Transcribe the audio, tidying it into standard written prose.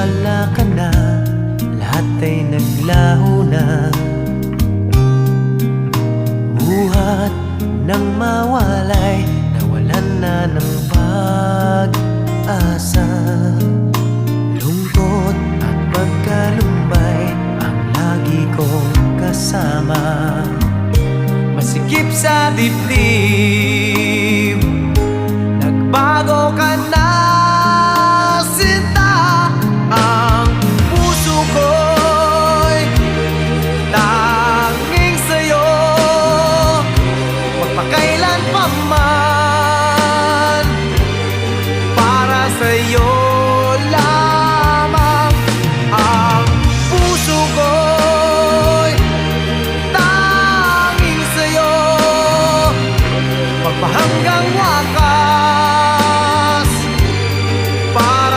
wala ka na, lahat ay naglaho na. Buhat ng mawalay, nawalan na ng pag-asa. Lungkot at pagkalumbay ang lagi kong kasama. Masikip sa dibdib